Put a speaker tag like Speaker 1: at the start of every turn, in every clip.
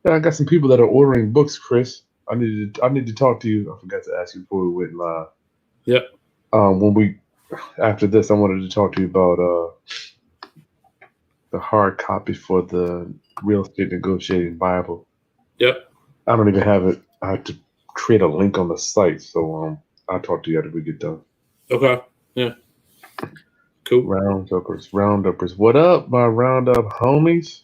Speaker 1: Yeah, I got some people that are ordering books, Chris. I need to talk to you. I forgot to ask you before we went live.
Speaker 2: Yep.
Speaker 1: When we after this, I wanted to talk to you about the hard copy for the real estate negotiating Bible.
Speaker 2: Yep.
Speaker 1: I don't even have it. I have to create a link on the site, so I'll talk to you after we get done.
Speaker 2: Okay. Yeah. Cool.
Speaker 1: Rounduppers, rounduppers. What up, my roundup homies?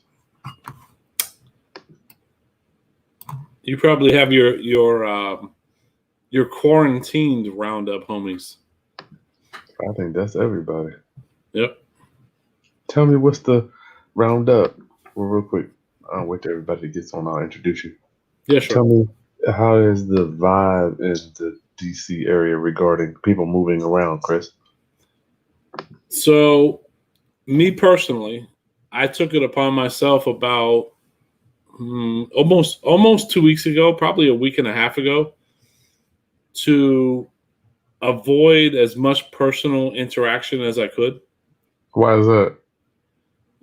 Speaker 2: You probably have your quarantined roundup homies.
Speaker 1: I think that's everybody.
Speaker 2: Yep.
Speaker 1: Tell me what's the roundup? Well, real quick. I'll wait till everybody gets on. I'll introduce you.
Speaker 2: Yeah, sure.
Speaker 1: Tell me, how is the vibe in the DC area regarding people moving around, Chris?
Speaker 2: So, me personally, I took it upon myself about almost 2 weeks ago, probably a week and a half ago, to avoid as much personal interaction as I could.
Speaker 1: Why is that?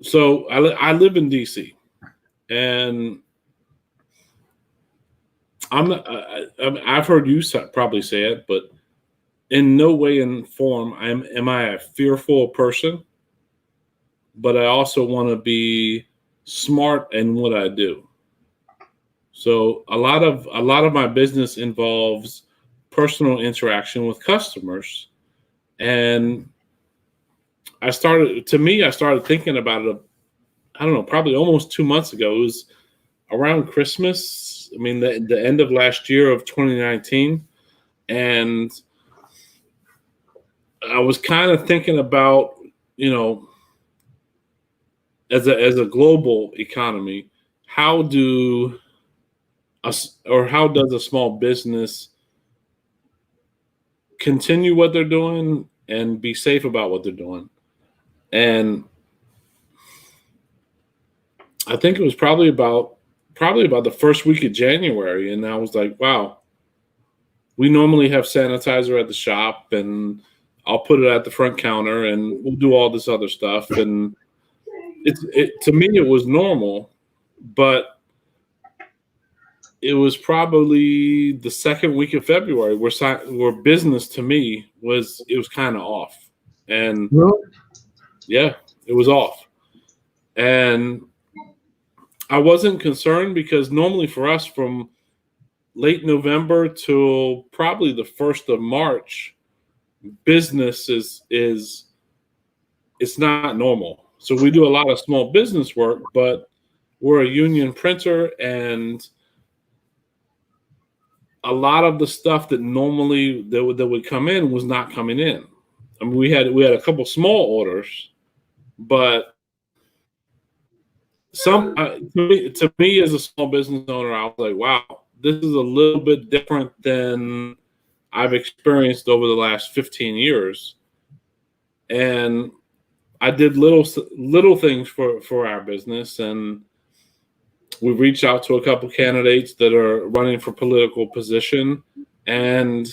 Speaker 2: So I live in DC, and I've heard you probably say it, but in no way in form am I a fearful person, but I also want to be smart in what I do. So a lot of my business involves personal interaction with customers, and I started thinking about it. I don't know, probably almost 2 months ago. It was around Christmas. I mean, the end of last year of 2019, and I was kind of thinking about, as a global economy, how does a small business continue what they're doing and be safe about what they're doing? And I think it was probably about the first week of January, and I was like, wow, we normally have sanitizer at the shop, and I'll put it at the front counter, and we'll do all this other stuff. And to me, it was normal, but it was probably the second week of February where business to me was kind of off. And yeah, it was off. And I wasn't concerned because normally for us, from late November till probably the 1st of March, business is it's not normal. So we do a lot of small business work, but we're a union printer, and a lot of the stuff that normally that would come in was not coming in. I mean, we had a couple small orders, but to me as a small business owner, I was like, wow, this is a little bit different than I've experienced over the last 15 years. And I did little things for our business, and we reached out to a couple candidates that are running for political position, and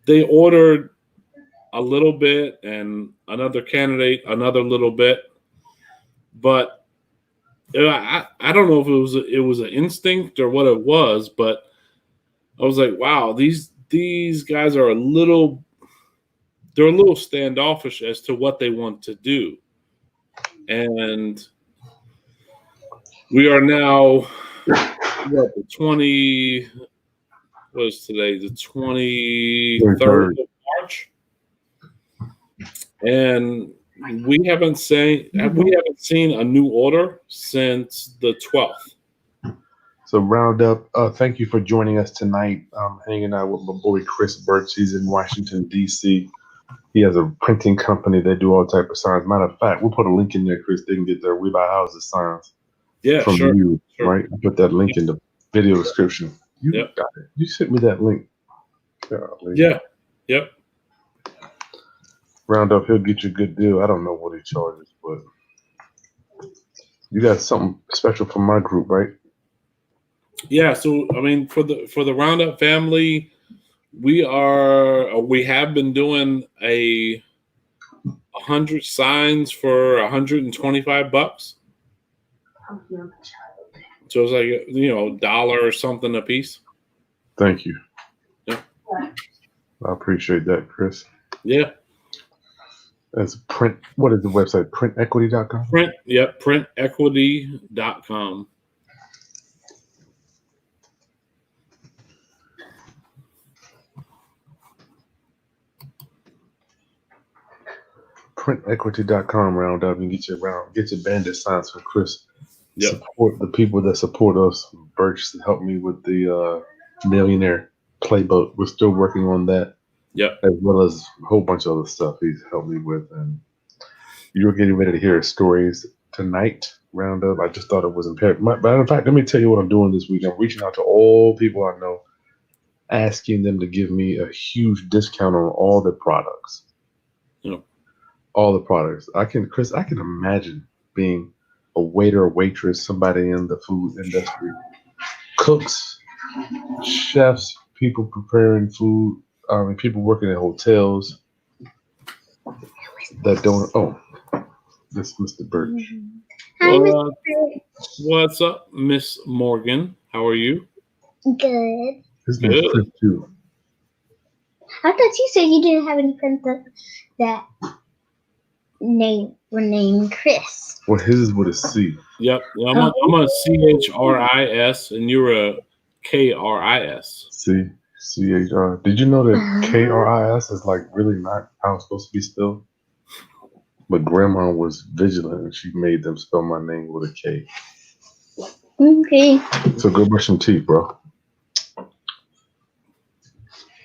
Speaker 2: they ordered a little bit, and another candidate another little bit. But I don't know if it was an instinct or what it was, but I was like, wow, these guys are a little standoffish as to what they want to do. And we are now the 20, what is today? The 23rd of March. And we haven't seen a new order since the 12th.
Speaker 1: So Roundup, thank you for joining us tonight. I'm hanging out with my boy Chris Birch. He's in Washington, D.C. He has a printing company. They do all type of signs. Matter of fact, we'll put a link in there, Chris. They can get their We Buy Houses signs from you, right? I'll put that link in the video description. You got it. You sent me that link. Golly.
Speaker 2: Yeah. Yep.
Speaker 1: Roundup, he'll get you a good deal. I don't know what he charges, but you got something special for my group, right?
Speaker 2: Yeah. So I mean, for the Roundup family, we have been doing 100 signs for $125. So it's like, $1 or something a piece.
Speaker 1: Thank you.
Speaker 2: Yeah.
Speaker 1: I appreciate that, Kris.
Speaker 2: Yeah.
Speaker 1: That's print. What is the website? Printequity.com?
Speaker 2: Printequity.com.
Speaker 1: Printequity.com. Round up and get your bandit signs for Kris.
Speaker 2: Yep.
Speaker 1: Support the people that support us. Birch helped me with the Millionaire Playbook. We're still working on that.
Speaker 2: Yep.
Speaker 1: As well as a whole bunch of other stuff he's helped me with. And you're getting ready to hear his stories tonight. Roundup. I just thought it was imperative. Matter of fact, let me tell you what I'm doing this week. I'm reaching out to all people I know, asking them to give me a huge discount on all the products.
Speaker 2: Yep.
Speaker 1: All the products. Kris, I can imagine being a waiter or waitress, somebody in the food industry, cooks, chefs, people preparing food, people working in hotels that don't. Oh, this is Mr. Birch.
Speaker 3: Hi, Mr. Birch.
Speaker 2: What's up, Miss Morgan? How are you?
Speaker 3: Good.
Speaker 1: His name's Kris too.
Speaker 3: I thought you said you didn't have any friends that were named Kris.
Speaker 1: Well, his is with a C.
Speaker 2: Yep. I'm a CHRIS, and you're a KRIS.
Speaker 1: CHR. Did you know that KRIS is like really not how it's supposed to be spelled? But Grandma was vigilant and she made them spell my name with a K.
Speaker 3: Okay.
Speaker 1: So go brush some teeth, bro.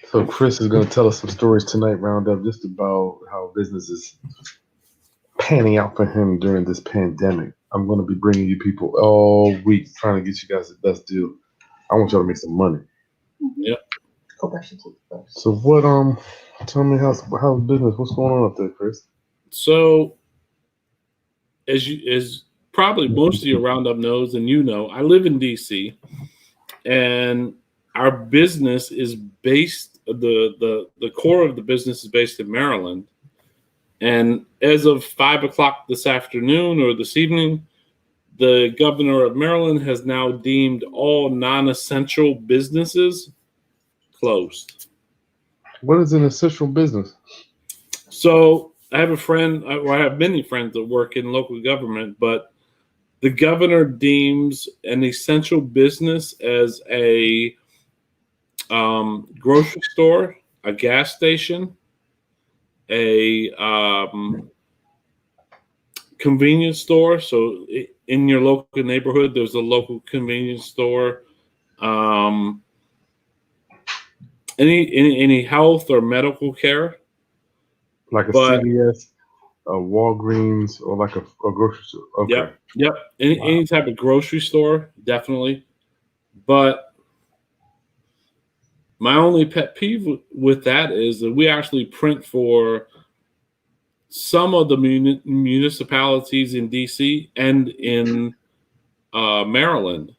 Speaker 1: So Kris is going to tell us some stories tonight, Roundup, just about how business is panning out for him during this pandemic. I'm going to be bringing you people all week trying to get you guys the best deal. I want y'all to make some money.
Speaker 2: Yep.
Speaker 3: Go brush your teeth first.
Speaker 1: So what? Tell me how's business? What's going on up there, Kris?
Speaker 2: So, as probably most of your Roundup knows, and I live in DC, and our business is based. The core of the business is based in Maryland, and as of 5:00 this afternoon or this evening, the governor of Maryland has now deemed all non-essential businesses closed.
Speaker 1: What is an essential business?
Speaker 2: So I have a friend, or I have many friends that work in local government, but the governor deems an essential business as a grocery store, a gas station, a convenience store. So in your local neighborhood, there's a local convenience store. Any health or medical care,
Speaker 1: like a CVS, a Walgreens, or like a grocery store. Okay.
Speaker 2: Yep. Any type of grocery store, definitely. But my only pet peeve with that is that we actually print for some of the municipalities in DC and in Maryland.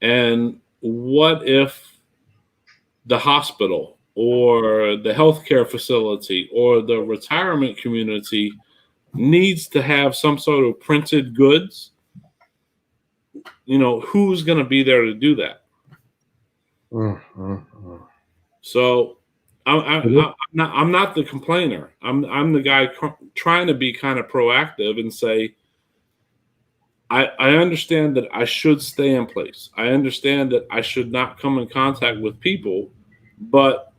Speaker 2: And what if the hospital or the healthcare facility or the retirement community needs to have some sort of printed goods? Who's going to be there to do that? So I'm not the complainer. I'm the guy trying to be kind of proactive and say, I understand that I should stay in place. I understand that I should not come in contact with people, but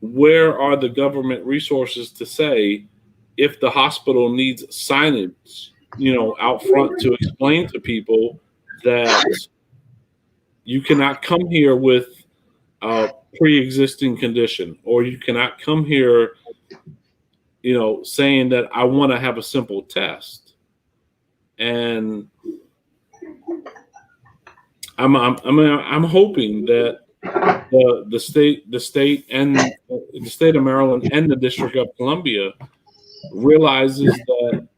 Speaker 2: where are the government resources to say if the hospital needs signage, out front to explain to people that you cannot come here with a pre-existing condition, or you cannot come here, saying that I want to have a simple test. And I'm hoping that the state and the state of Maryland and the District of Columbia realizes that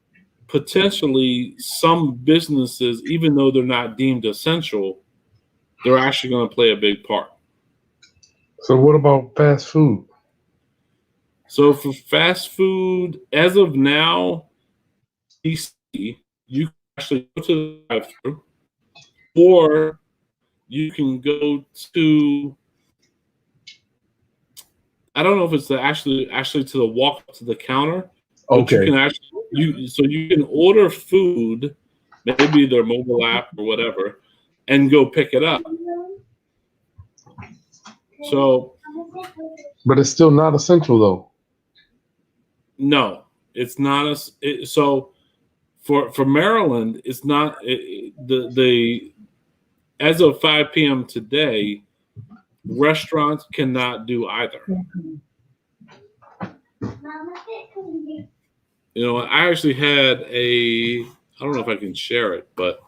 Speaker 2: potentially some businesses, even though they're not deemed essential, they're actually going to play a big part.
Speaker 1: So what about fast food?
Speaker 2: So for fast food, as of now, DC, you can actually go to the drive-thru. or you can go to, I don't know if it's actually to the walk up to the counter, but you
Speaker 1: Okay.
Speaker 2: can actually you can order food, maybe their mobile app or whatever, and go pick it up. So,
Speaker 1: But it's still not essential though.
Speaker 2: no, it's not so for Maryland, it's not the as of 5 p.m. today, restaurants cannot do either. You know, I actually had I don't know if I can share it, but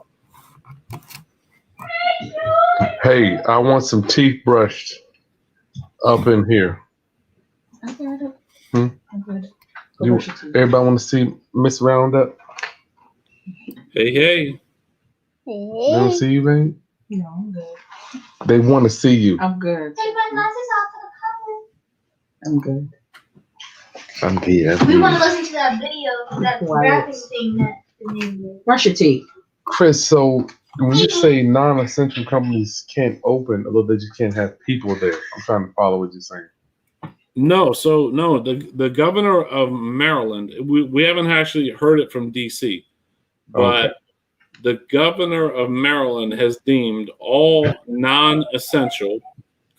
Speaker 1: Hey, I want some teeth brushed up in here.
Speaker 4: I got it.
Speaker 1: Hmm?
Speaker 4: I'm good.
Speaker 1: Everybody want to see Miss Roundup?
Speaker 2: hey.
Speaker 1: They don't see you, babe?
Speaker 4: No, I'm good.
Speaker 1: They want to see you.
Speaker 4: I'm good.
Speaker 3: Take my glasses off for the cover.
Speaker 4: I'm good.
Speaker 1: I'm here.
Speaker 3: We want to listen to that video, that
Speaker 4: Quiet.
Speaker 3: graphic thing that the name is.
Speaker 4: Brush your teeth.
Speaker 1: Chris, so when you say non-essential companies can't open, although they just can't have people there, I'm trying to follow what you're saying.
Speaker 2: No, the governor of Maryland, we haven't actually heard it from DC, but the governor of Maryland has deemed all non-essential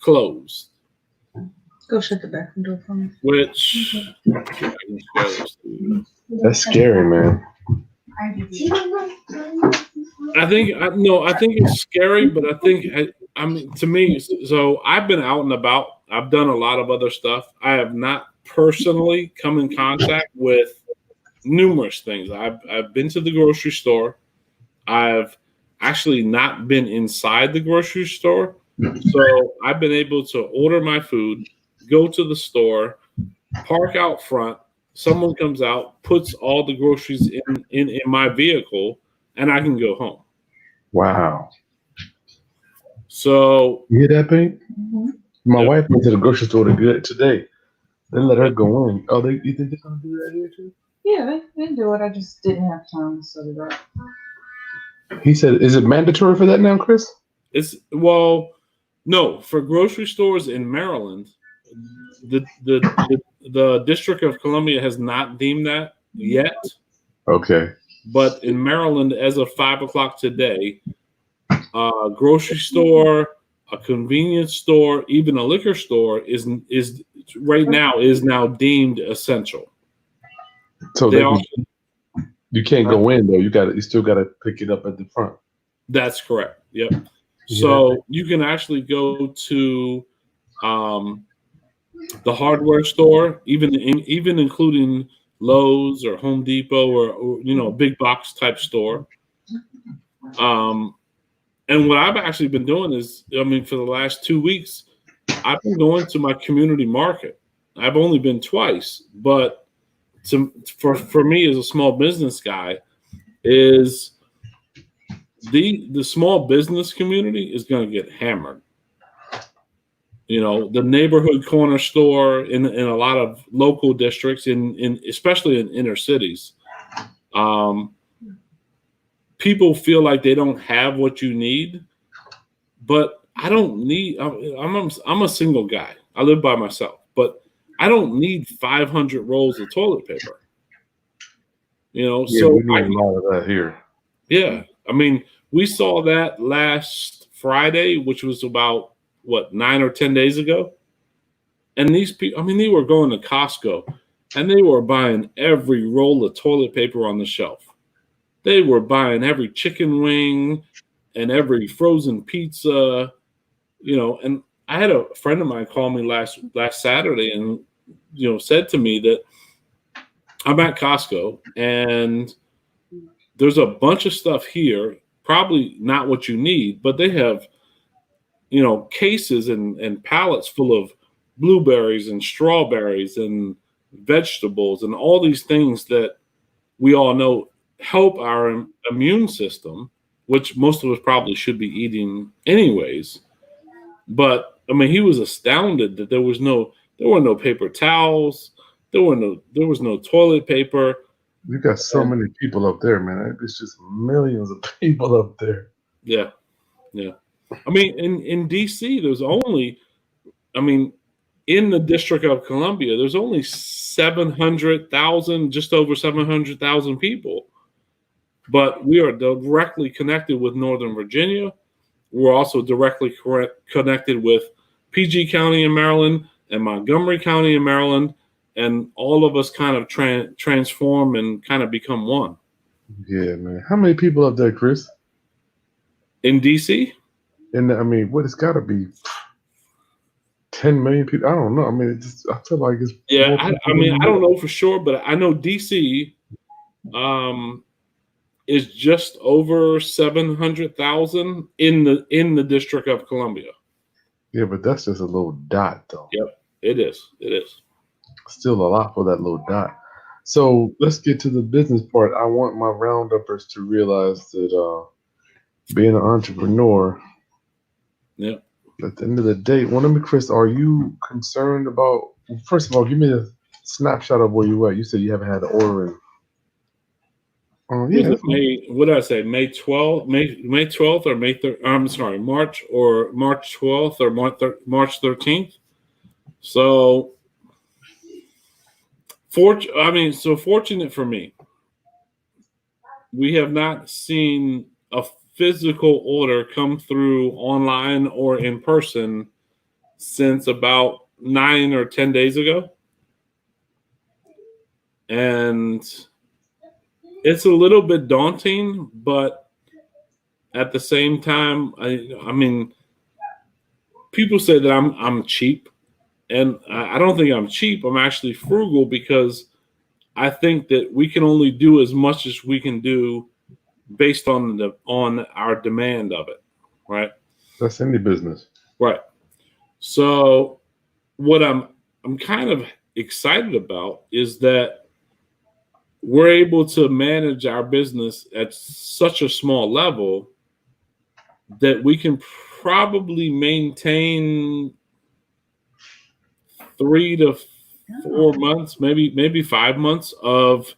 Speaker 2: closed.
Speaker 4: Go shut the bathroom door for me.
Speaker 2: Which I can share this to you.
Speaker 1: That's scary, man.
Speaker 2: I think it's scary, but I mean, to me, so I've been out and about. I've done a lot of other stuff. I have not personally come in contact with numerous things. I've been to the grocery store. I've actually not been inside the grocery store. So I've been able to order my food, go to the store, park out front. Someone comes out, puts all the groceries in my vehicle, and I can go home.
Speaker 1: Wow.
Speaker 2: So
Speaker 1: You hear that, babe?
Speaker 4: Mm-hmm.
Speaker 1: My
Speaker 2: Yep.
Speaker 1: wife went to the grocery store today. They let her go in. Oh, you think they're gonna do that here too?
Speaker 4: Yeah, they do it. I just didn't have time to set it up.
Speaker 1: He said, "Is it mandatory for that now, Chris?"
Speaker 2: No, for grocery stores in Maryland, the District of Columbia has not deemed that yet.
Speaker 1: Okay.
Speaker 2: But in Maryland, as of 5 o'clock today, a grocery store, a convenience store, even a liquor store is now deemed essential.
Speaker 1: So you can't go in though. You still gotta pick it up at the front.
Speaker 2: That's correct. Yep.
Speaker 1: Yeah.
Speaker 2: So you can actually go to the hardware store, even including Lowe's or Home Depot or big box type store. And what I've actually been doing is, for the last 2 weeks, I've been going to my community market. I've only been twice, but for me as a small business guy, is the small business community is going to get hammered. The neighborhood corner store in a lot of local districts, especially in inner cities, people feel like they don't have what you need, but I don't need. I'm a single guy. I live by myself, but I don't need 500 rolls of toilet paper. So
Speaker 1: we need a lot of that here.
Speaker 2: Yeah, we saw that last Friday, which was about 9 or 10 days ago, and these people, they were going to Costco, and they were buying every roll of toilet paper on the shelf. They were buying every chicken wing and every frozen pizza, and I had a friend of mine call me last Saturday and, said to me that I'm at Costco and there's a bunch of stuff here, probably not what you need, but they have, cases and pallets full of blueberries and strawberries and vegetables and all these things that we all know help our immune system, which most of us probably should be eating anyways. But he was astounded that there were no paper towels, there was no toilet paper.
Speaker 1: You got so many people up there, man. It's just millions of people up there.
Speaker 2: Yeah. Yeah. I mean, in DC, there's only, I mean, in the District of Columbia, there's only 700,000, just over 700,000 people. But we are directly connected with Northern Virginia. We're also directly connected with PG County in Maryland and Montgomery County in Maryland. And all of us kind of transform and kind of become one.
Speaker 1: Yeah, man. How many people up there, Kris?
Speaker 2: In DC?
Speaker 1: And I mean, what it's got to be 10 million people. I don't know. I mean, I feel like it's
Speaker 2: Yeah,
Speaker 1: more
Speaker 2: I mean, I don't know for sure, but I know DC is just over 700,000 in the District of Columbia.
Speaker 1: Yeah, but that's just a little dot, though.
Speaker 2: Yep, it is. It is.
Speaker 1: Still a lot for that little dot. So let's get to the business part. I want my rounduppers to realize that being an entrepreneur,
Speaker 2: Yep.
Speaker 1: at the end of the day, Kris, are you concerned about? First of all, give me a snapshot of where you at. You said you haven't had an order in. Oh yeah.
Speaker 2: Was it what did I say? May 12th, May 12th or May 3rd? I'm sorry, March 12th or March 13th. So, fortunate for me, we have not seen a physical order come through online or in person since about 9 or 10 days ago. And it's a little bit daunting, but at the same time, I mean, people say that I'm cheap, and I don't think I'm cheap. I'm actually frugal because I think that we can only do as much as we can do based on our demand of it, right?
Speaker 1: That's any business,
Speaker 2: right? So, what I'm kind of excited about is that we're able to manage our business at such a small level that we can probably maintain 3 to 4 months, maybe 5 months of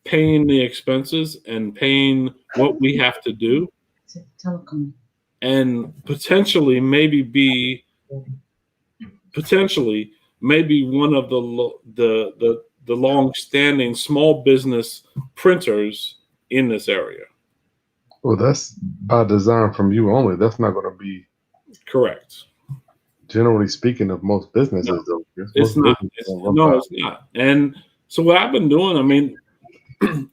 Speaker 2: paying the expenses and paying what we have to do, and potentially maybe one of the long-standing small business printers in this area.
Speaker 1: Well, that's by design from you only. That's not going to be
Speaker 2: correct.
Speaker 1: Generally speaking, of most businesses, though.
Speaker 2: It's not. It's not. And so what I've been doing, I mean,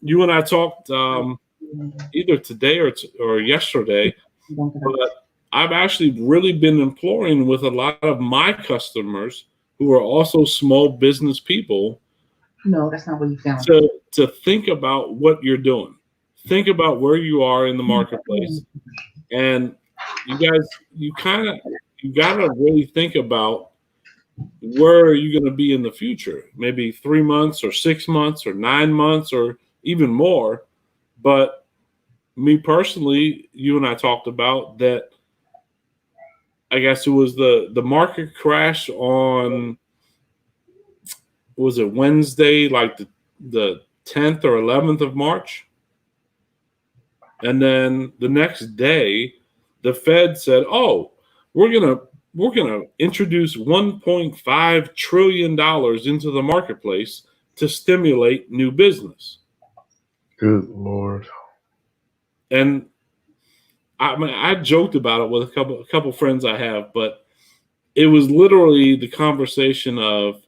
Speaker 2: you and I talked either today or yesterday, but I've actually really been imploring with a lot of my customers who are also small business people.
Speaker 4: No, that's not what you found.
Speaker 2: To think about what you're doing. Think about where you are in the marketplace. And you guys, you got to really think about where are you going to be in the future? Maybe 3 months or 6 months or 9 months or even more. But me personally, you and I talked about that. I guess it was the market crash on, was it Wednesday, like the 10th or 11th of March? And then the next day, the Fed said, "Oh, we're gonna introduce $1.5 trillion into the marketplace to stimulate new business."
Speaker 1: Good Lord!
Speaker 2: And I mean, I joked about it with a couple friends I have, but it was literally the conversation of,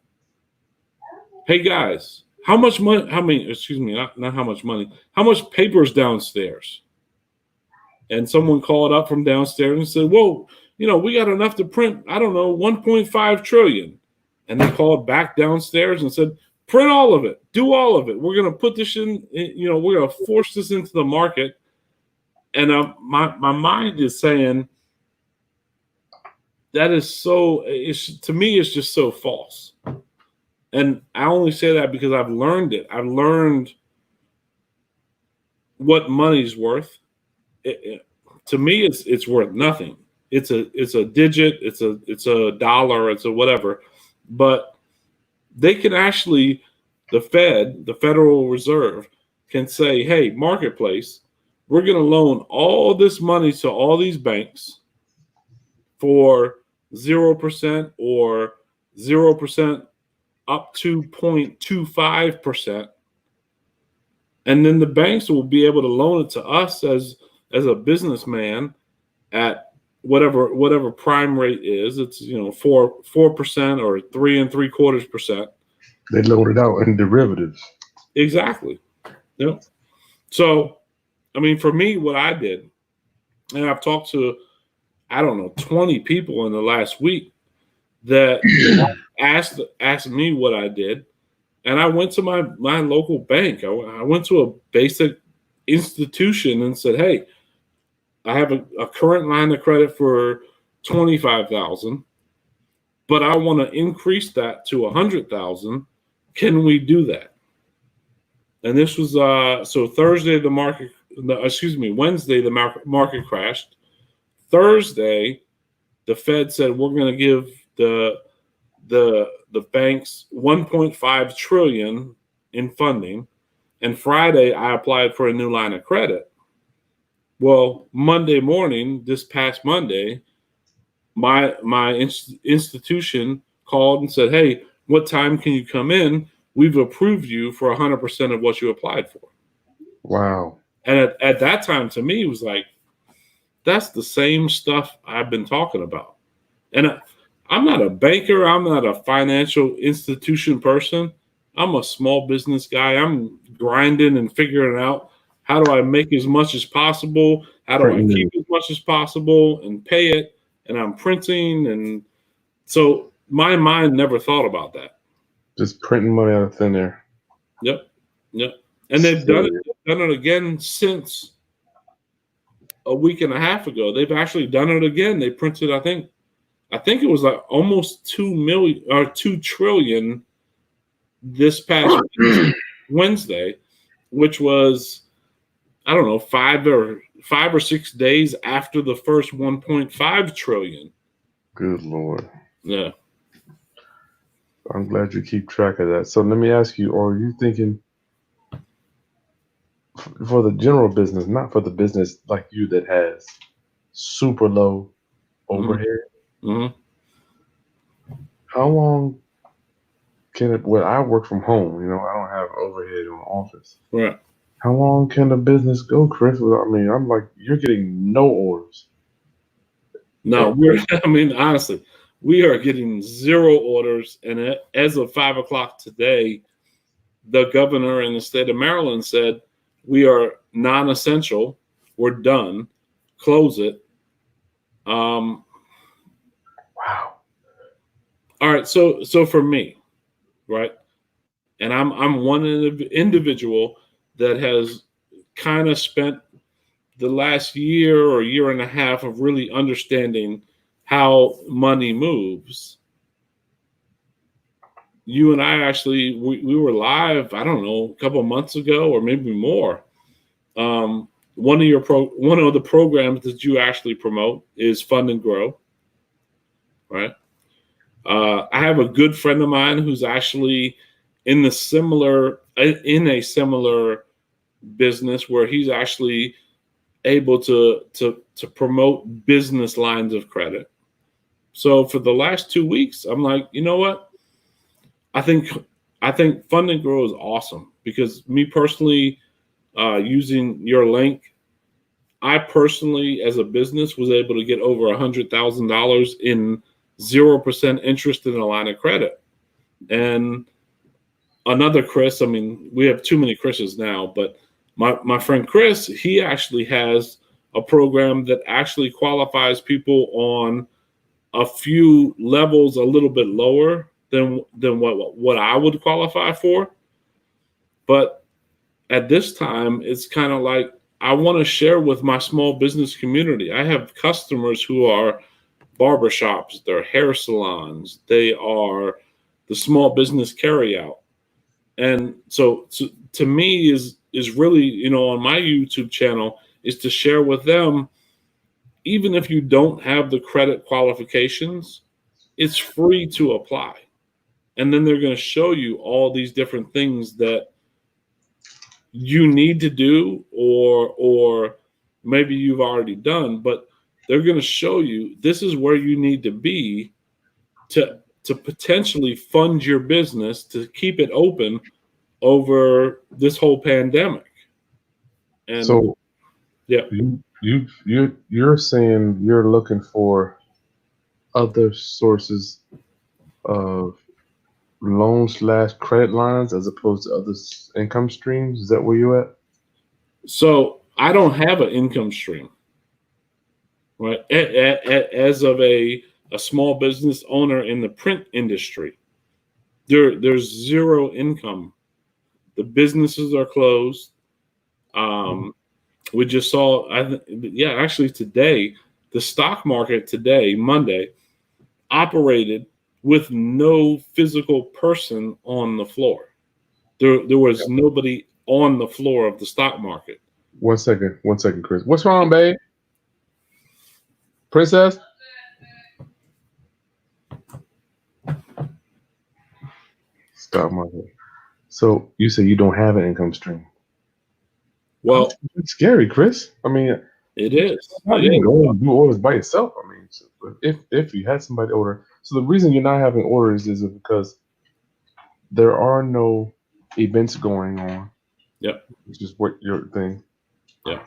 Speaker 2: "Hey guys, how much money? Not how much money. How much paper's downstairs?" And someone called up from downstairs and said, "Whoa, we got enough to print, I don't know, 1.5 trillion. And they called back downstairs and said, "Print all of it, do all of it. We're going to put this in, we're going to force this into the market." And my mind is saying, that is to me, it's just so false. And I only say that because I've learned it. I've learned what money's worth. To me, it's worth nothing. It's a digit. It's a dollar. It's a whatever. But they can actually, the Federal Reserve, can say, "Hey, marketplace, we're going to loan all this money to all these banks for 0% or 0% up to 0.25%. And then the banks will be able to loan it to us as a businessman at whatever prime rate is. It's 4% or 3.75%.
Speaker 1: They load it out in derivatives.
Speaker 2: Exactly. Yep. So, I mean, for me, what I did, and I've talked to, 20 people in the last week that asked me what I did. And I went to my local bank. I went to a basic institution and said, hey, I have a current line of credit for $25,000, but I want to increase that to $100,000. Can we do that? And this was so Thursday Wednesday the market crashed. Thursday, the Fed said we're going to give the banks 1.5 trillion in funding, and Friday I applied for a new line of credit. Well, Monday morning, this past Monday, my institution called and said, "Hey, what time can you come in? We've approved you for 100% of what you applied for."
Speaker 1: Wow!
Speaker 2: And at that time, to me, it was like, that's the same stuff I've been talking about. And I'm not a banker. I'm not a financial institution person. I'm a small business guy. I'm grinding and figuring out how do I make as much as possible? How do I keep as much as possible and pay it? And I'm printing. And so my mind never thought about that.
Speaker 1: Just printing money out of thin air.
Speaker 2: Yep. And they've done it again since a week and a half ago. They've actually done it again. They printed, I think it was like almost 2 trillion this past Wednesday, which was, 5 or 6 days after the first 1.5 trillion.
Speaker 1: Good Lord.
Speaker 2: Yeah.
Speaker 1: I'm glad you keep track of that. So let me ask you, are you thinking for the general business, not for the business like you that has super low overhead?
Speaker 2: Mm-hmm.
Speaker 1: How long can it? Well, I work from home. I don't have overhead in the office.
Speaker 2: Right.
Speaker 1: How long can the business go, Kris? I'm like, you're getting no orders.
Speaker 2: No, honestly, we are getting 0 orders. And as of 5 o'clock today, the governor in the state of Maryland said, we are non-essential. We're done. Close it. Wow. All right. So for me, right, and I'm one individual that has kind of spent the last year or year and a half of really understanding how money moves. You and I actually, we were live, a couple of months ago or maybe more. One of the programs that you actually promote is Fund and Grow, right? I have a good friend of mine who's actually in a similar business where he's actually able to promote business lines of credit. So for the last 2 weeks, I'm like, you know what? I think Fund and Grow is awesome because me personally, using your link, I personally, as a business, was able to get over $100,000 in 0% interest in a line of credit. And another Kris, we have too many Krises now, but my friend Kris, he actually has a program that actually qualifies people on a few levels a little bit lower than what I would qualify for. But at this time, it's kind of like I want to share with my small business community. I have customers who are barbershops, they're hair salons, they are the small business carryout. And so to me is really, on my YouTube channel, is to share with them, even if you don't have the credit qualifications, it's free to apply. And then they're going to show you all these different things that you need to do, or maybe you've already done, but they're going to show you this is where you need to be to potentially fund your business to keep it open over this whole pandemic. And
Speaker 1: So
Speaker 2: yeah,
Speaker 1: you're saying you're looking for other sources of loan/credit lines as opposed to other income streams. Is that where you at?
Speaker 2: so I don't have an income stream, right? As of a small business owner in the print industry, there's zero income. The businesses are closed. We just saw, actually today, the stock market today, Monday, operated with no physical person on the floor. There was nobody on the floor of the stock market.
Speaker 1: 1 second, Chris. What's wrong, babe? Princess? Stock market. So you say you don't have an income stream.
Speaker 2: Well,
Speaker 1: It's scary, Chris. I mean,
Speaker 2: it is.
Speaker 1: how you can go and do orders by yourself? I mean, if you had somebody order, so the reason you're not having orders is because there are no events going on.
Speaker 2: Yep.
Speaker 1: Which is what your thing.
Speaker 2: Yep.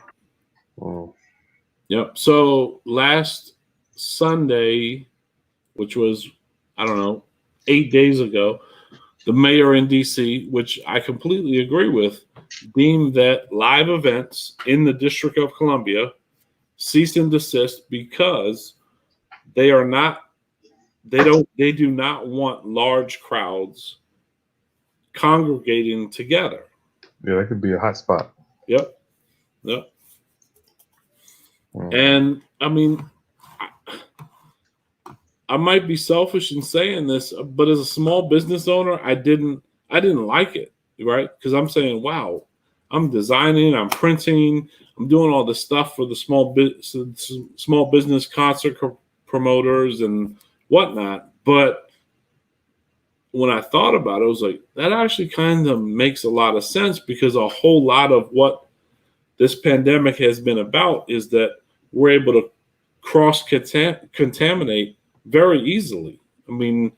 Speaker 1: Oh.
Speaker 2: Yep. So last Sunday, which was, I don't know, 8 days ago, the mayor in DC, which I completely agree with, deemed that live events in the District of Columbia cease and desist because they do not want large crowds congregating together.
Speaker 1: Yeah, that could be a hot spot.
Speaker 2: Yep. And I mean, I might be selfish in saying this, but as a small business owner, I didn't like it, right? Because I'm saying, wow, I'm designing, I'm printing, I'm doing all this stuff for the small business concert promoters and whatnot. But when I thought about it, I was like, that actually kind of makes a lot of sense, because a whole lot of what this pandemic has been about is that we're able to cross-contaminate very easily. I mean,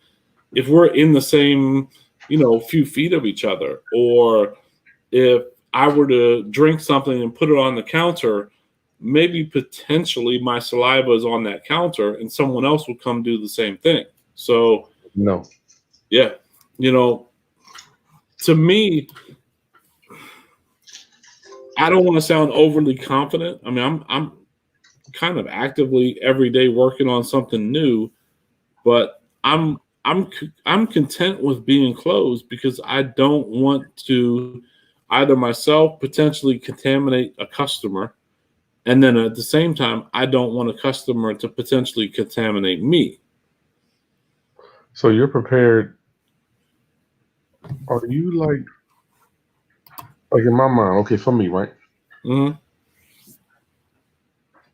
Speaker 2: if we're in the same, few feet of each other, or if I were to drink something and put it on the counter, maybe potentially my saliva is on that counter and someone else will come do the same thing. So,
Speaker 1: no.
Speaker 2: Yeah, to me, I don't want to sound overly confident. I mean, I'm kind of actively every day working on something new, but I'm content with being closed because I don't want to either myself potentially contaminate a customer, and then at the same time, I don't want a customer to potentially contaminate me.
Speaker 1: So you're prepared. Are you like in my mind? Okay, for me, right?
Speaker 2: Mm-hmm.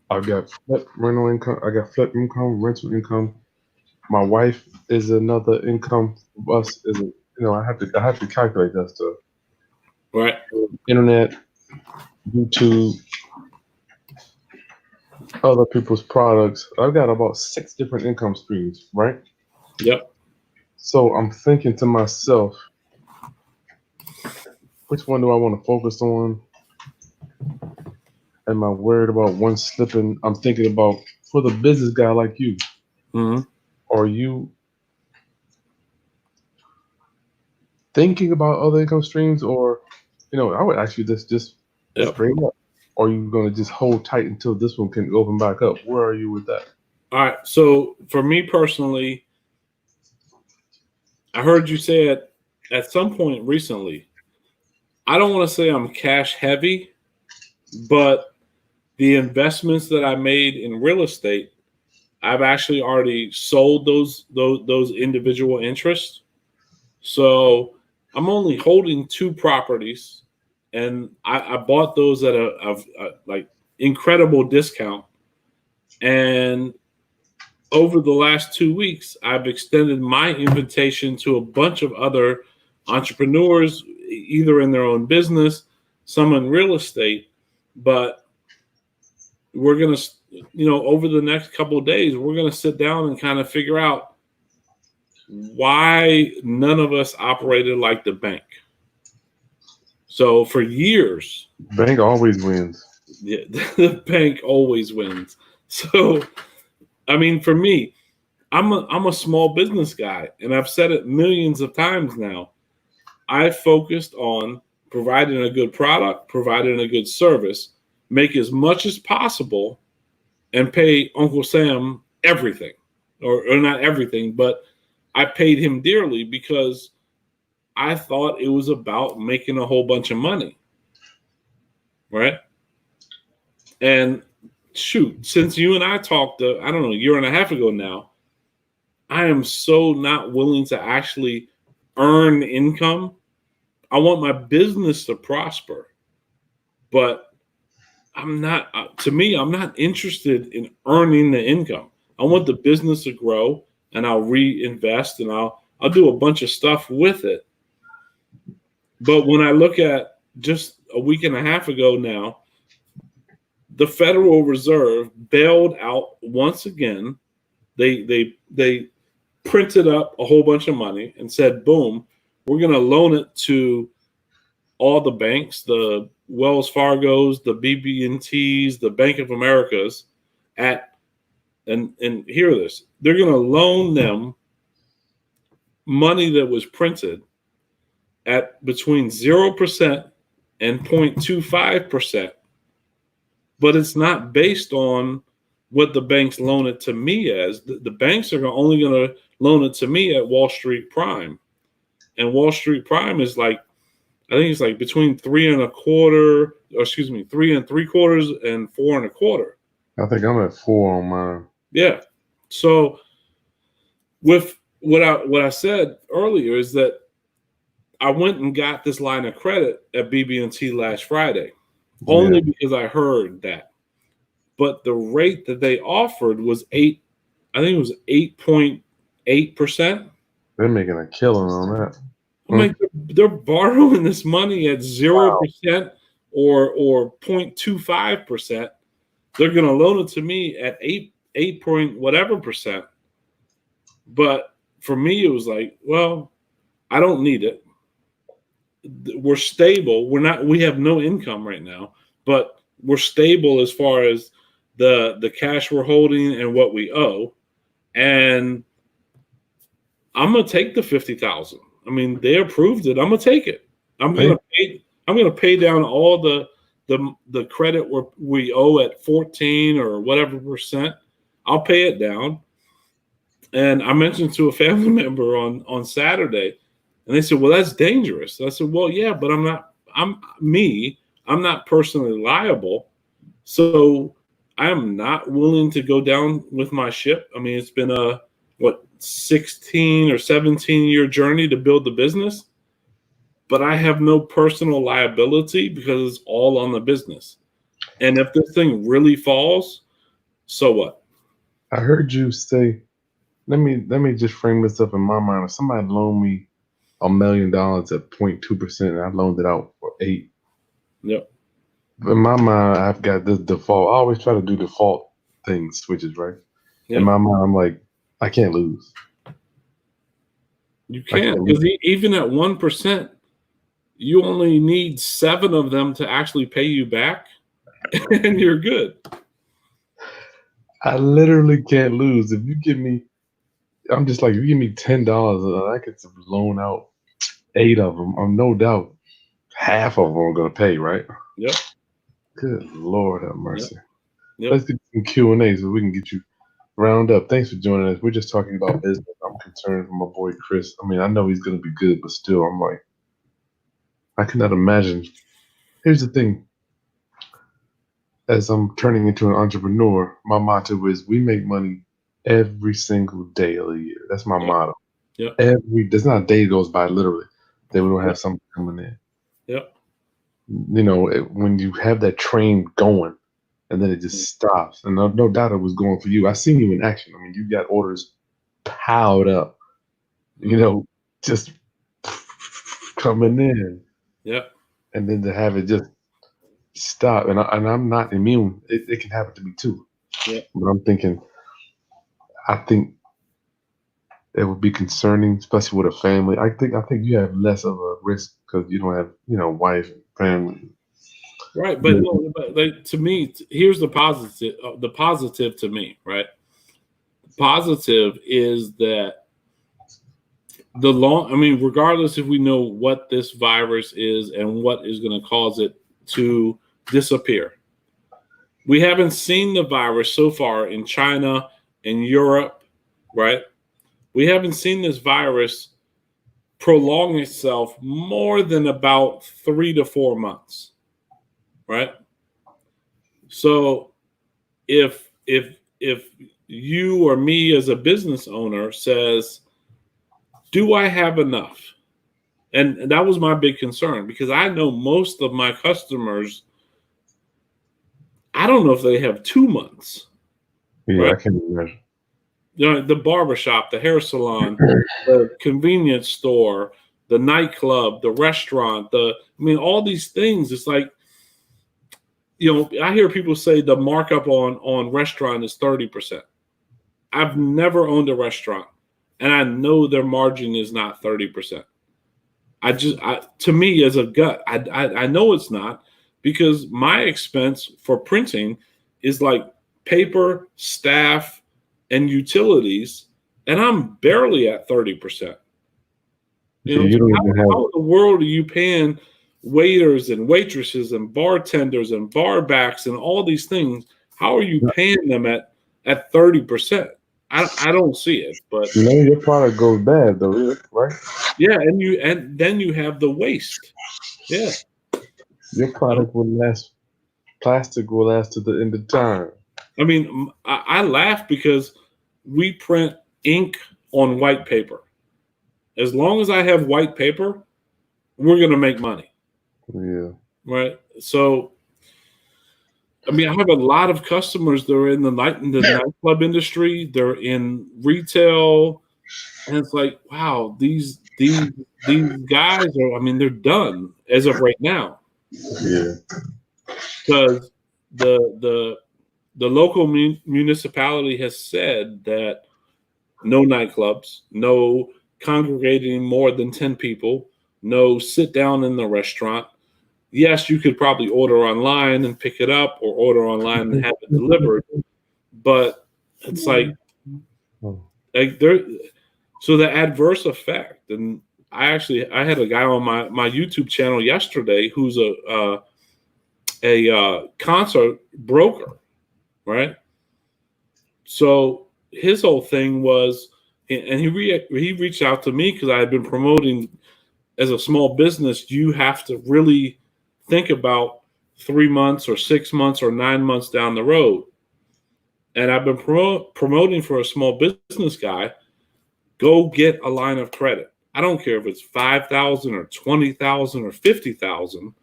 Speaker 1: I've got rental income. I got flat income, rental income. My wife is another income. Us is I have to calculate that stuff.
Speaker 2: Right.
Speaker 1: Internet, YouTube, other people's products. I've got about 6 different income streams, right?
Speaker 2: Yep.
Speaker 1: So I'm thinking to myself, which one do I want to focus on? Am I worried about one slipping? I'm thinking about, for the business guy like you,
Speaker 2: Mm-hmm.
Speaker 1: are you thinking about other income streams, or, I would ask you this just straight up. Or are you going to just hold tight until this one can open back up? Where are you with that?
Speaker 2: All right. So for me personally, I heard you say it at some point recently. I don't want to say I'm cash heavy, but the investments that I made in real estate, I've actually already sold those individual interests. So I'm only holding 2 properties, and I bought those at a like incredible discount. And over the last 2 weeks, I've extended my invitation to a bunch of other entrepreneurs, either in their own business, some in real estate, but we're going to, over the next couple of days, we're going to sit down and kind of figure out why none of us operated like the bank. So for years,
Speaker 1: Bank always wins.
Speaker 2: yeah, the bank always wins. So, I mean, for me, I'm a small business guy, and I've said it millions of times now. I focused on providing a good product, providing a good service, make as much as possible, and pay Uncle Sam everything, or not everything, but I paid him dearly because I thought it was about making a whole bunch of money, right? And shoot, since you and I talked, I don't know, a year and a half ago now, I am so not willing to actually earn income. I want my business to prosper, but I'm not, to me, I'm not interested in earning the income. I want the business to grow, and I'll reinvest, and I'll do a bunch of stuff with it. But when I look at just a week and a half ago now, the Federal Reserve bailed out once again. They printed up a whole bunch of money and said, boom, we're going to loan it to all the banks, the Wells Fargo's, the BB&T's, the Bank of America's and hear this, they're going to loan them money that was printed at between 0% and 0.25%, but it's not based on what the banks loan it to me as. The banks are only going to loan it to me at Wall Street Prime, and Wall Street Prime is like, I think it's like between 3.25, or excuse me, 3.75 and 4.25.
Speaker 1: I think I'm at 4 on mine.
Speaker 2: Yeah. So with what I said earlier is that I went and got this line of credit at BB&T last Friday, only because I heard that. But the rate that they offered was 8.8%.
Speaker 1: They're making a killing on that.
Speaker 2: I'm like, they're borrowing this money at 0% or 0.25%. They're going to loan it to me at 8 point whatever percent. But for me, it was like, well, I don't need it. We're stable. We have no income right now, but we're stable as far as the cash we're holding and what we owe. And I'm going to take the $50,000. I mean, they approved it. I'm going to take it. I'm going to pay down all the credit we owe at 14 or whatever percent. I'll pay it down. And I mentioned to a family member on Saturday, and they said, well, that's dangerous. I said, well, yeah, but I'm not personally liable. So I am not willing to go down with my ship. I mean, it's been a 16 or 17-year journey to build the business, but I have no personal liability because it's all on the business. And if this thing really falls, so what?
Speaker 1: I heard you say, let me just frame this up in my mind. If somebody loaned me $1 million at 0.2%, and I loaned it out for 8.
Speaker 2: Yep.
Speaker 1: In my mind, I've got this default. I always try to do default things, switches, right?
Speaker 2: Yep.
Speaker 1: In my mind, I'm like, I can't lose.
Speaker 2: You can't, because even at 1%, you only need 7 of them to actually pay you back, and you're good.
Speaker 1: I literally can't lose. If you give me, I'm just like, if you give me $10, I could loan out 8 of them. I'm no doubt half of them are going to pay, right?
Speaker 2: Yep.
Speaker 1: Good Lord have mercy.
Speaker 2: Yep.
Speaker 1: Let's get some Q&A so we can get you round up. Thanks for joining us. We're just talking about business. I'm concerned for my boy Kris. I mean, I know he's going to be good, but still, I'm like, I cannot imagine. Here's the thing. As I'm turning into an entrepreneur, my motto is we make money every single day of the year. That's my motto.
Speaker 2: Yep.
Speaker 1: There's not a day goes by literally that we don't have something coming in.
Speaker 2: Yep.
Speaker 1: You know, when you have that train going and then it just stops, and no doubt it was going for you. I seen you in action. I mean, you got orders piled up, you know, just coming in.
Speaker 2: Yep.
Speaker 1: And then to have it just stop. And I'm not immune. It can happen to me too.
Speaker 2: Yeah.
Speaker 1: But I'm thinking, I think it would be concerning, especially with a family. I think you have less of a risk because you don't have, wife and family.
Speaker 2: Right, but no, but to me, here's the positive. The positive to me, right? The positive is that regardless if we know what this virus is and what is going to cause it to disappear, we haven't seen the virus so far in China and Europe, right? We haven't seen this virus prolong itself more than about 3 to 4 months, right? So if you or me as a business owner says, do I have enough? And that was my big concern, because I know most of my customers, I don't know if they have 2 months.
Speaker 1: Yeah,
Speaker 2: right?
Speaker 1: I can imagine.
Speaker 2: The barbershop, the hair salon, the convenience store, the nightclub, the restaurant, all these things. It's like, I hear people say the markup on restaurant is 30%. I've never owned a restaurant, and I know their margin is not 30%. To me, as a gut, I know it's not, because my expense for printing is like paper, staff, and utilities, and I'm barely at 30%.
Speaker 1: You don't even have.
Speaker 2: How in the world are you paying waiters and waitresses and bartenders and bar backs and all these things? How are you paying them at 30%? I don't see it, but
Speaker 1: Your product goes bad though, right?
Speaker 2: yeah, and then you have the waste. Yeah,
Speaker 1: Your product will last. Plastic will last to the end of time.
Speaker 2: I laugh because we print ink on white paper. As long as I have white paper, we're going to make money.
Speaker 1: Yeah.
Speaker 2: Right. So, I have a lot of customers that are in the nightclub industry. They're in retail, and it's like, wow, these guys are. They're done as of right now.
Speaker 1: Yeah.
Speaker 2: Because the local municipality has said that no nightclubs, no congregating more than 10 people, no sit down in the restaurant. Yes, you could probably order online and pick it up, or order online and have it delivered, but it's like there. So the adverse effect, and I had a guy on my YouTube channel yesterday who's a concert broker, right? So his whole thing was, and he reached out to me because I had been promoting, as a small business, you have to really think about 3 months or 6 months or 9 months down the road. And I've been promoting for a small business guy, go get a line of credit. I don't care if it's 5,000 or 20,000 or 50,000.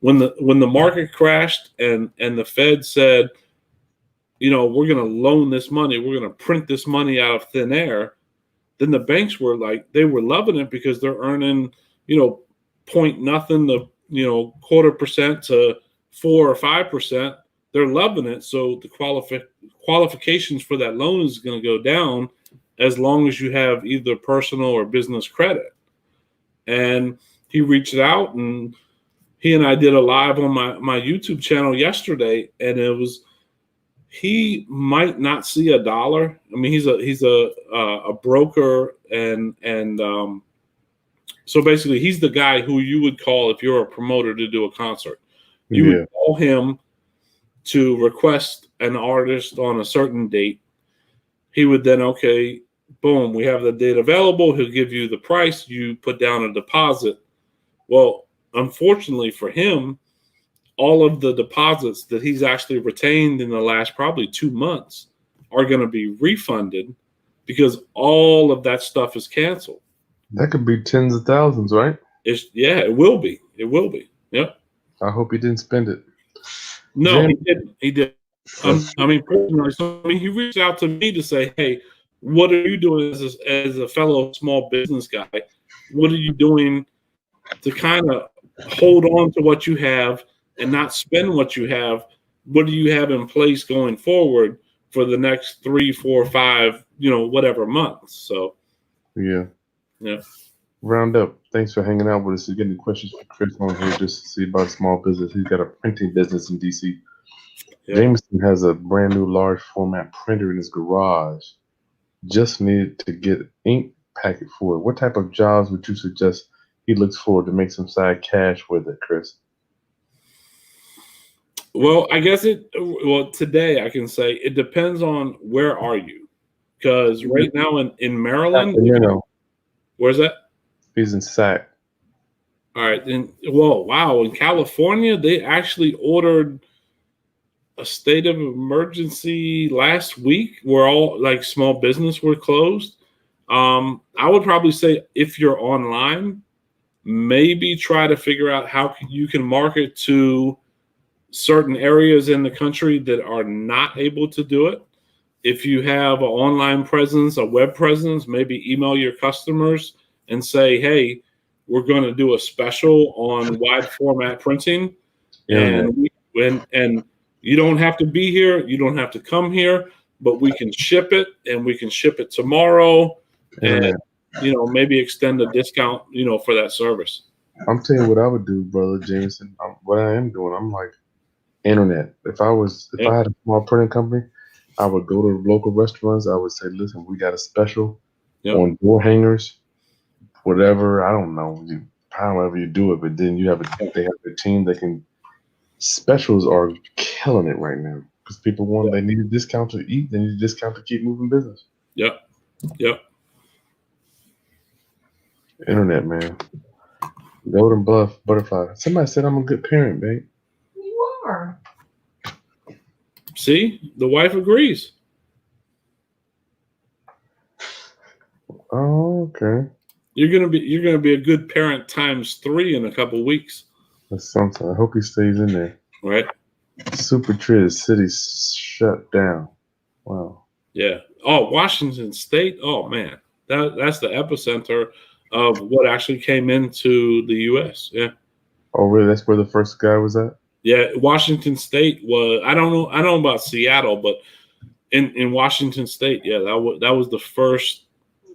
Speaker 2: When the market crashed and the Fed said, we're going to loan this money, we're going to print this money out of thin air, then the banks were like, they were loving it because they're earning, point nothing to, 0.25% to 4 or 5%. They're loving it. So the qualifications for that loan is going to go down as long as you have either personal or business credit. And he reached out, and he and I did a live on my YouTube channel yesterday, and it was, he might not see a dollar. He's a broker, and so basically he's the guy who you would call if you're a promoter to do a concert. You would call him to request an artist on a certain date. He would then, okay, boom, we have the date available. He'll give you the price. You put down a deposit. Well, unfortunately for him, all of the deposits that he's actually retained in the last probably 2 months are going to be refunded, because all of that stuff is canceled.
Speaker 1: That could be tens of thousands, right?
Speaker 2: It will be. It will be. Yep.
Speaker 1: I hope he didn't spend it.
Speaker 2: No, he didn't. He did. Personally, he reached out to me to say, "Hey, what are you doing as a fellow small business guy? What are you doing to kind of hold on to what you have and not spend what you have. What do you have in place going forward for the next 3, 4, 5, whatever months? So,
Speaker 1: Yeah.
Speaker 2: yeah.
Speaker 1: Round up. Thanks for hanging out with us. If you get any questions for Kris on here, just to see about small business. He's got a printing business in DC.
Speaker 2: Yep.
Speaker 1: Jameson has a brand new large format printer in his garage. Just needed to get ink packet for it. What type of jobs would you suggest he looks for to make some side cash with it, Kris?
Speaker 2: Well, I guess today I can say it depends on where are you, because right now in Maryland, where's that?
Speaker 1: He's in SAC.
Speaker 2: All right, then. Well, wow, in California, they actually ordered a state of emergency last week where all like small business were closed. I would probably say if you're online, maybe try to figure out how you can market to certain areas in the country that are not able to do it. If you have an online presence, a web presence, maybe email your customers and say, hey, we're going to do a special on wide format printing. And you don't have to be here. You don't have to come here, but we can ship it, and we can ship it tomorrow and, maybe extend a discount, for that service.
Speaker 1: I'm telling you what I would do, brother Jameson. What I am doing, I'm like internet. If I had a small printing company, I would go to local restaurants. I would say, listen, we got a special on door hangers, whatever. I don't know, however you do it, but then they have a team that can. Specials are killing it right now because people they need a discount to eat. They need a discount to keep moving business.
Speaker 2: Yep.
Speaker 1: Internet, man. Golden butterfly. Somebody said I'm a good parent, babe.
Speaker 4: You are.
Speaker 2: See, the wife agrees.
Speaker 1: Oh, okay.
Speaker 2: You're gonna be a good parent ×3 in a couple of weeks.
Speaker 1: That's something. I hope he stays in there.
Speaker 2: Right.
Speaker 1: Super Triz City shut down. Wow.
Speaker 2: Yeah. Oh, Washington State. Oh man, that's the epicenter of what actually came into the U.S. Yeah.
Speaker 1: Oh, really? That's where the first guy was at?
Speaker 2: Yeah, Washington State was. I don't know about Seattle, but in Washington State, yeah, that was the first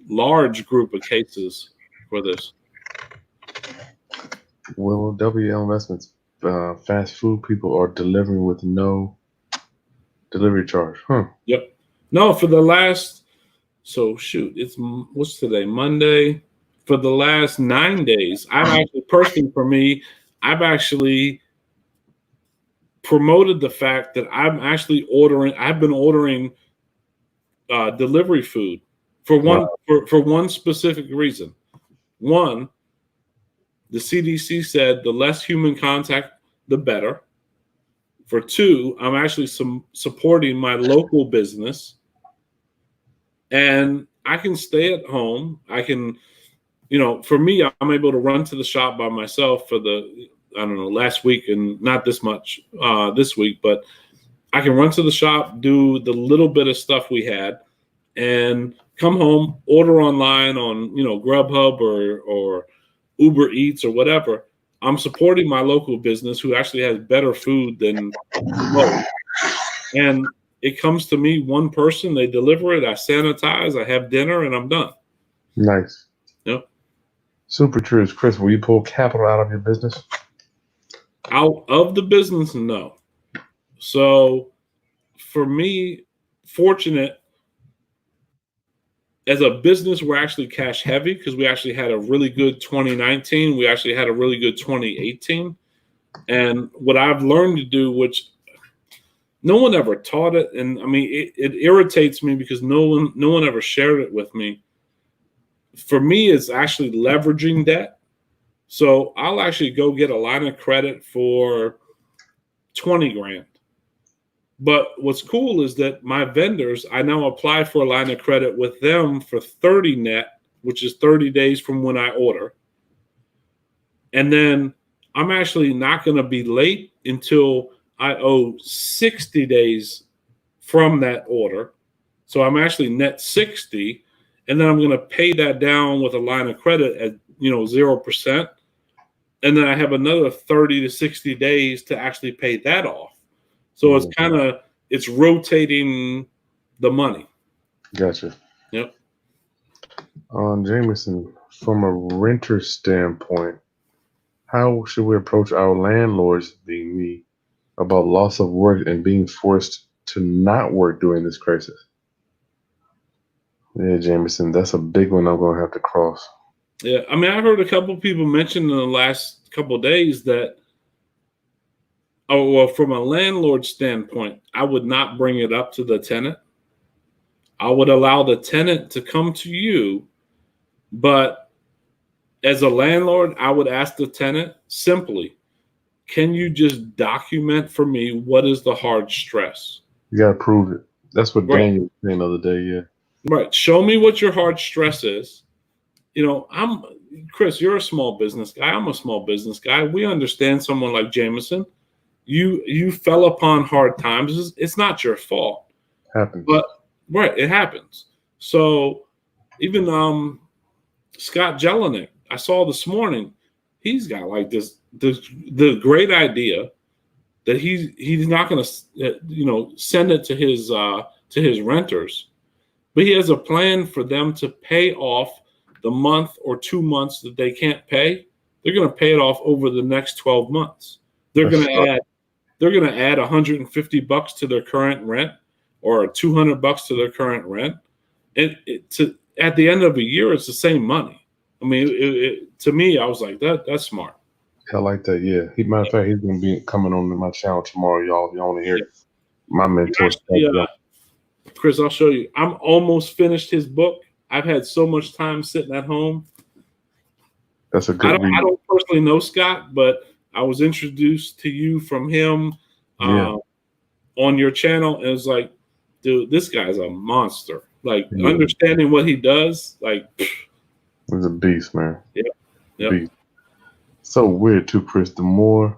Speaker 2: large group of cases for this.
Speaker 1: Well, WL Investments, fast food people are delivering with no delivery charge, huh?
Speaker 2: Yep. No, for the last. So shoot, what's today? Monday. For the last 9 days, I've actually promoted the fact that I've been ordering delivery food for one specific reason. One, the CDC said the less human contact, the better. For two, I'm actually supporting my local business, and I can stay at home. I can, for me, I'm able to run to the shop by myself for last week, and not this much this week, but I can run to the shop, do the little bit of stuff we had, and come home, order online on, Grubhub or Uber Eats or whatever. I'm supporting my local business who actually has better food than most. And it comes to me, one person, they deliver it, I sanitize, I have dinner, and I'm done.
Speaker 1: Nice.
Speaker 2: Yep.
Speaker 1: Super true. Kris, will you pull capital out of your business?
Speaker 2: Out of the business, no. So for me, fortunate, as a business, we're actually cash heavy because we actually had a really good 2019. We actually had a really good 2018. And what I've learned to do, which no one ever taught it, and I mean, it irritates me because no one ever shared it with me. For me, it's actually leveraging debt. So I'll actually go get a line of credit for 20 grand. But what's cool is that my vendors, I now apply for a line of credit with them for 30 net, which is 30 days from when I order. And then I'm actually not going to be late until I owe 60 days from that order. So I'm actually net 60. And then I'm going to pay that down with a line of credit at 0%. and then I have another 30 to 60 days to actually pay that off. So it's kind of it's rotating the money.
Speaker 1: Gotcha.
Speaker 2: Yep.
Speaker 1: Jameson, from a renter standpoint, how should we approach our landlords, being me, about loss of work and being forced to not work during this crisis? Yeah, Jameson, that's a big one I'm going to have to cross.
Speaker 2: Yeah, I mean, I heard a couple of people mention in the last couple of days that, oh, well, from a landlord standpoint, I would not bring it up to the tenant. I would allow the tenant to come to you, but as a landlord, I would ask the tenant simply, can you just document for me what is the hard stress?
Speaker 1: You got to prove it. That's what
Speaker 2: Right.
Speaker 1: Daniel was saying the other day, yeah.
Speaker 2: Right. Show me what your hard stress is. Kris, you're a small business guy. I'm a small business guy. We understand someone like Jameson. You fell upon hard times. It's not your fault.
Speaker 1: Happens.
Speaker 2: But right, it happens. So even Scott Jelinek, I saw this morning, he's got like the great idea that he's not going to send it to his renters, but he has a plan for them to pay off the month or 2 months that they can't pay. They're going to pay it off over the next 12 months. They're going to add $150 to their current rent or $200 to their current rent, and at the end of a year, it's the same money. I mean, to me, I was like, that's smart.
Speaker 1: I like that, yeah. Matter of fact, he's going to be coming on my channel tomorrow, y'all. If y'all want to hear my mentor stuff.
Speaker 2: Kris, I'll show you. I'm almost finished his book. I've had so much time sitting at home.
Speaker 1: That's a good read.
Speaker 2: I don't personally know Scott, but I was introduced to you from him on your channel, and it was like, dude, this guy's a monster. Like, understanding what he does, like,
Speaker 1: he's a beast, man.
Speaker 2: Yeah.
Speaker 1: Beast. So weird too, Kris. The more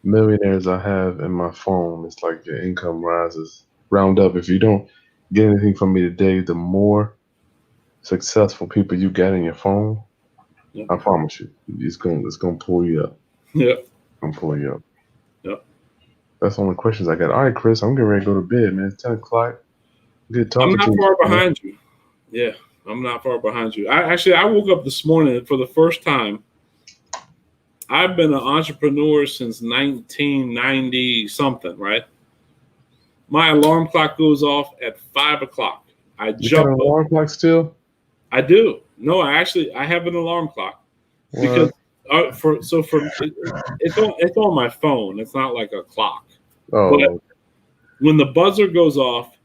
Speaker 1: millionaires I have in my phone, it's like your income rises. Round up. If you don't get anything from me today, the more successful people you get in your phone, I promise you, it's gonna pull you up.
Speaker 2: Yeah.
Speaker 1: I'm pulling you up.
Speaker 2: Yep.
Speaker 1: That's the only questions I got. All right, Kris, I'm getting ready to go to bed, man. It's 10 o'clock. Good talking to you.
Speaker 2: I'm not far behind you. Yeah, I'm not far behind you. I woke up this morning for the first time. I've been an entrepreneur since 1990 something, right? My alarm clock goes off at 5 o'clock.
Speaker 1: You got an alarm clock still?
Speaker 2: I do. No, I have an alarm clock because it's on my phone. It's not like a clock.
Speaker 1: Oh.
Speaker 2: But when the buzzer goes off,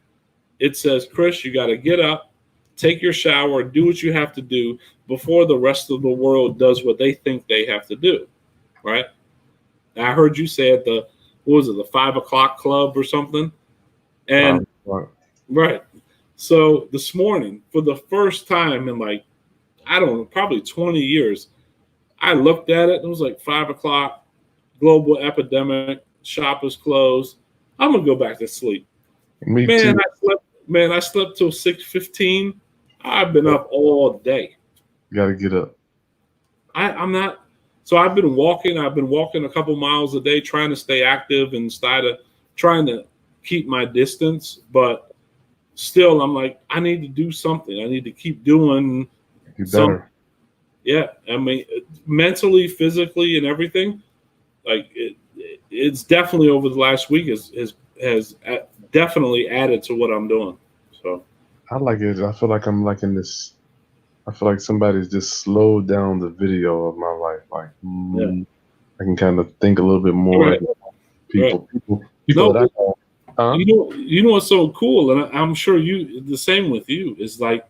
Speaker 2: it says, Kris, you got to get up, take your shower, do what you have to do before the rest of the world does what they think they have to do, right? And I heard you say at the 5 o'clock club or something, and right. So this morning, for the first time in like, I don't know, probably 20 years, I looked at it and it was like 5 o'clock, global epidemic, shop is closed. I'm gonna go back to sleep.
Speaker 1: Me too.
Speaker 2: I slept till 6:15. I've been up all day.
Speaker 1: You gotta get up.
Speaker 2: I'm not. So I've been walking. I've been walking a couple miles a day, trying to stay active and trying to keep my distance. But still, I'm like, I need to do something. I need to keep doing something. Yeah, I mean, mentally, physically, and everything. Like it's definitely over the last week has definitely added to what I'm doing. So
Speaker 1: I like it. I feel like I'm like in this. I feel like somebody's just slowed down the video of my life. Like I can kind of think a little bit more.
Speaker 2: Right.
Speaker 1: People
Speaker 2: No,
Speaker 1: that I know. Huh?
Speaker 2: You know what's so cool, and I'm sure the same with you, is like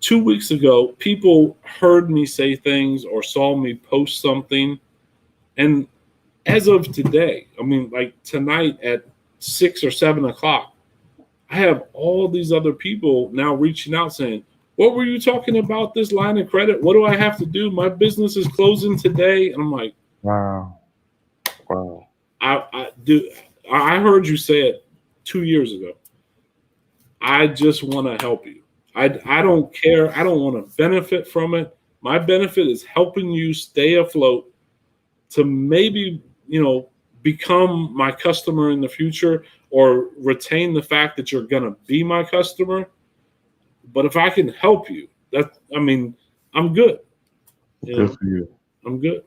Speaker 2: 2 weeks ago, people heard me say things or saw me post something, and as of today, I mean, like tonight at 6 or 7 o'clock, I have all these other people now reaching out saying, what were you talking about this line of credit? What do I have to do? My business is closing today. And I'm like,
Speaker 1: wow.
Speaker 2: I heard you say it 2 years ago. I just want to help you. I don't care. I don't want to benefit from it. My benefit is helping you stay afloat to maybe, become my customer in the future or retain the fact that you're going to be my customer. But if I can help you, I'm good.
Speaker 1: Good for you.
Speaker 2: I'm good.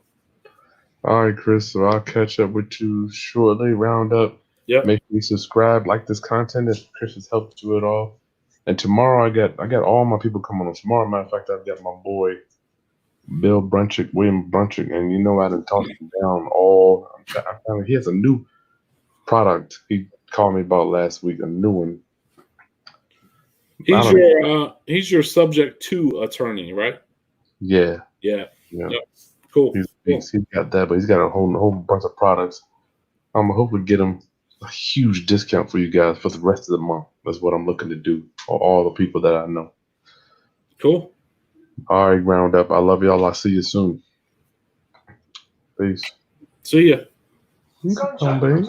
Speaker 1: All right, Kris. So I'll catch up with you shortly. Round up.
Speaker 2: Yep.
Speaker 1: Make sure you subscribe, like this content if Kris has helped you at all. And tomorrow I got all my people coming on tomorrow. Matter of fact, I've got my boy William Brunchick, and I done talked him down all. He has a new product he called me about last week, a new one.
Speaker 2: He's your subject to attorney, right?
Speaker 1: Yeah.
Speaker 2: Yeah. Cool.
Speaker 1: He's got that, but he's got a whole bunch of products. I'm hoping to get him a huge discount for you guys for the rest of the month. That's what I'm looking to do for all the people that I know.
Speaker 2: Cool.
Speaker 1: All right, round up. I love y'all. I'll see you soon. Peace.
Speaker 2: See ya.
Speaker 1: You can come, baby.